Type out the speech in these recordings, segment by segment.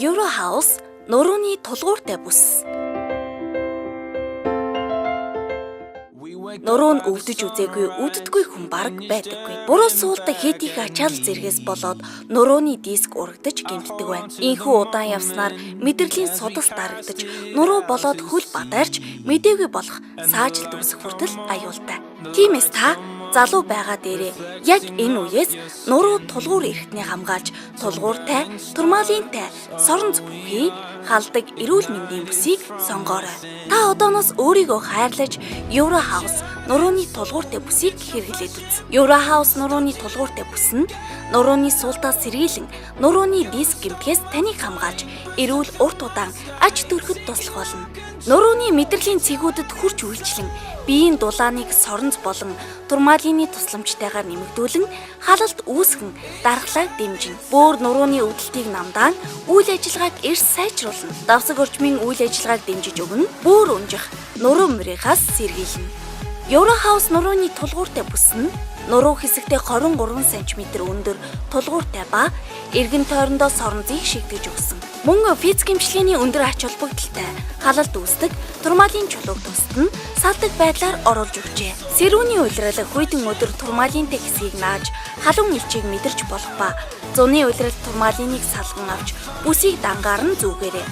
Eurohouse нурууны тулгууртай бүс. Нуруу нь өвдөж үзээгүй, үддэггүй хүн бараг байдаггүй. Буруу суултаа хэд их ачаал зэргээс болоод нурууны диск урагдаж гэмтдэг байна. Ийхүү удаан явснаар мэдрэлийн судас дарагдаж, нуруу болоод хөл бадарч, мэдээгүй болох саажилт үүсэх хүртэл аюултай. Тиймээс та залуу байгаа дээрээ яг энэ үеэс нуруу тулгуур эрэхтний хамгаалж, тулгууртай, турмалинтай, сорон зүгүүхий халдаг эрүүл мэндийн бүсийг сонгоорой. Та одооноос өөрийгөө хайрлаж Eurohouse нурууны тулгууртай бүсийг хэрэглээд үз. Eurohouse нурууны тулгууртай бүс нь нурууны суултаас сэргийлэн нурууны диск гэмтгээс таныг хамгаалж, эрүүл урт удаан аж төрөхөд туслах болно. Нурууны мэдрэлийн цэгүүдэд хүрч үйлчлэн биеийн дулааныг соронз болон турмалины тусламжтайгаар нэмэгдүүлэн халалт үүсгэн дархлааг дэмжинэ. Бөөр нурууны өвдөлтийг намдаан үйл ажиллагааг эрс сайжруулна. Давсаг орчмын үйл ажиллагааг дэмжиж өгнө. Бөөр унжих нуруу мөрийнхаас сэргийлнэ. Eurohouse нурууны тулгууртай бүс нь нуруу хэсэгтээ 23 см өндөр тулгууртай ба эргэн тойрондоо соронзыг шигдэж өгсөн. Мөн физик эмчилгээний өндөр ач холбогдолтой халалт үүсдэг турмалин чулууг тусад нь салдаг байдлаар оруулж өгчээ. Сэрүүний улирал хүйтэн өдөр турмалинтэй хэсгийг нааж халуун элчийг мэдэрч болох ба зуны улирал турмалиныг салган авч бүсийг дангаар нь зүгээрээ.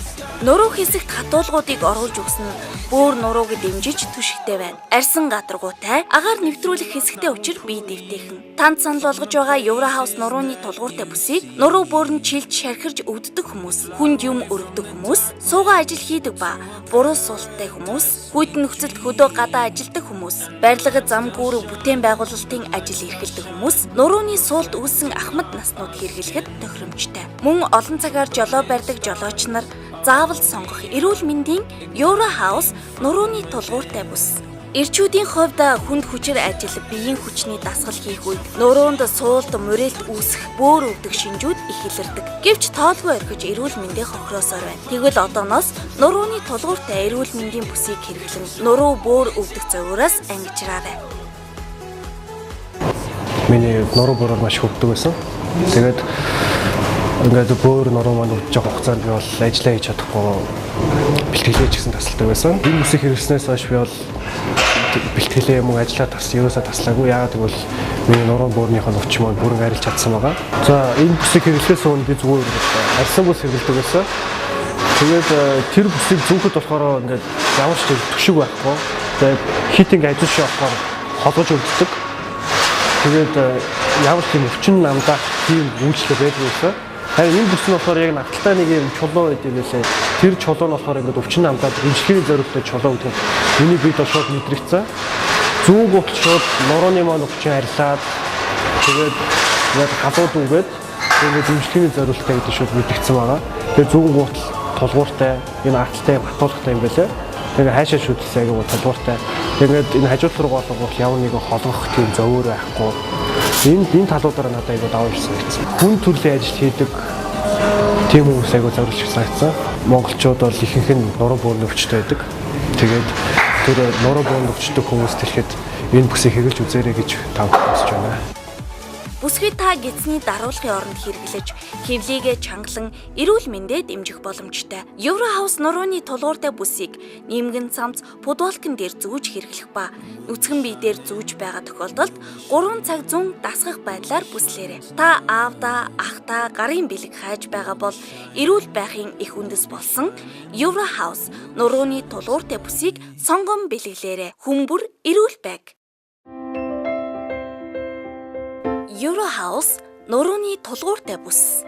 Нуруу хэсэгт хатуулгуудыг оруулж өгсөн нь бөөр нурууг дэмжиж түшигтэй байна. Арьсан гадаргуутай агаар нэвтрүүлэх хэсэгтэй учир бие дэвтэйхэн. Танд санал болгож байгаа Eurohouse нурууны тулгууртай бүсийг нуруу бөөр нь чилж шархирж өвддөг хүмүүс, хүнд юм өргөдөг хүмүүс, суугаа ажил хийдэг ба буруу суулттай хүмүүс, хүйтэн нөхцөлд хөдөө гадаа ажилдаг хүмүүс, барилгад зам гүүрэг бүтээн байгуулалтын ажил эрхэлдэг хүмүүс, нурууны суулт үүссэн ахмад наснууд хэрэглэхэд тохиромжтой. Мөн олон цагаар жолоо барьдаг жолооч нар заавал сонгох эрүүл мэндийн Eurohouse нурууны тулгууртай бүс. Эрчүүдийн хувьд хүнд хүчээр ажил, биеийн хүчний дасгал хийх үед нуруунд суулт, мөрөлт үүсэх, бөөр өвдөх шинжүүд их илэрдэг. Гэвч тоолгүй орхиж эрүүл мэндээ хохироосоор байна. Тэгвэл одооноос нурууны тулгууртай эрүүл мэндийн бүсийг хэрэглэн нуруу бөөр өвдөх зовироос ангижраарай. Миний нуруу бөөрөөр маш хөвдөг байсан. Тэгээд ингээд бөөр нуруу маань өвдөж байгаа хугацаанд би бол ажиллаа хийж чадахгүй бэлтгэлээ ч гэсэн тасалдаг байсан. Энэ бүсийг хэрэглэснээс хойш би бол бэлтгэлээ мөн ажиллаа ерөөсөө таслаагүй. Яагаад гэвэл миний нуруу бөөрнийхөө өвч маань бүрэн арилж чадсан байгаа. За энэ бүсийг хэрэглэхээс өмнө би зүгээр арьсан бүс хэрэглэдэг байсан. Тэгээд тэр бүсийг зүүхэд болохоор ингээд ямар ч төшиг байхгүй. Тэгээд хитинг ажиллаж явахаар холгож өвддөг. Тэгээд ямар ч юм өвчин намдаа тийм үйлчлэг байдаг байсан. Харин энэ бүс нь болохоор яг нагталтай нэг юм чулуу байдаг байлээ. Тэр чулуу нь болохоор ингээд өвчин намдаад эмчилгээний зорилготой чулуу гэдэг. Миний бид бол шууд мэдрэгцэн. Зүүн гут шууд нурууны маань өвчин арилаад тэгээд яг халууд үгээд тэгээд эмчилгээний зорилготой гэдэг шууд мэдрэгцэн байгаа. Тэгээд зүүн гут тулгууртай, энэ арталтай, хатуулгатай юм байлээ. Тэгээд хайшаа шүтэлсэн аягүй тулгууртай. Тэгээд энэ хажууд руу болгох ямар нэгэн холгох тийм зовөр байхгүй. Энэ талуудаараа надад аягүй даваа ирсэн гэсэн. Хүн төрлийн ажил хийдэг тийм хүмүүс аягүй зориулж санагдсан. Монголчууд бол ихэнх нь нуруу бөөрийн өвчтэй байдаг. Тэгээд тэр нуруу бөөрийн өвчтэй хүмүүс тэрхэд энэ бүсийг хэрэглэж үзээрэй гэж тав хүсэж байна. Бүсгүй та гидсний даруулгын оронд хэрэглэж, хэвлийгээ чангалан эрүүл мэндэ дэмжих боломжтой. Eurohouse нурууны тулгууртай бүсийг ниемгэн цамц пудвалкан дээр зүүж хэрэглэх ба нүцгэн бие дээр зүүж байгаа тохиолдолд 3 цаг зун дасгах байдлаар бүслээрэй. Та аавда, ахта, гарын бэлэг хайж байгаа бол эрүүл байхын их үндэс болсон Eurohouse нурууны тулгууртай бүсийг сонгон бэлэглээрэй. Хүмүүр эрүүл байг. Eurohouse нурууны тулгууртай бүс.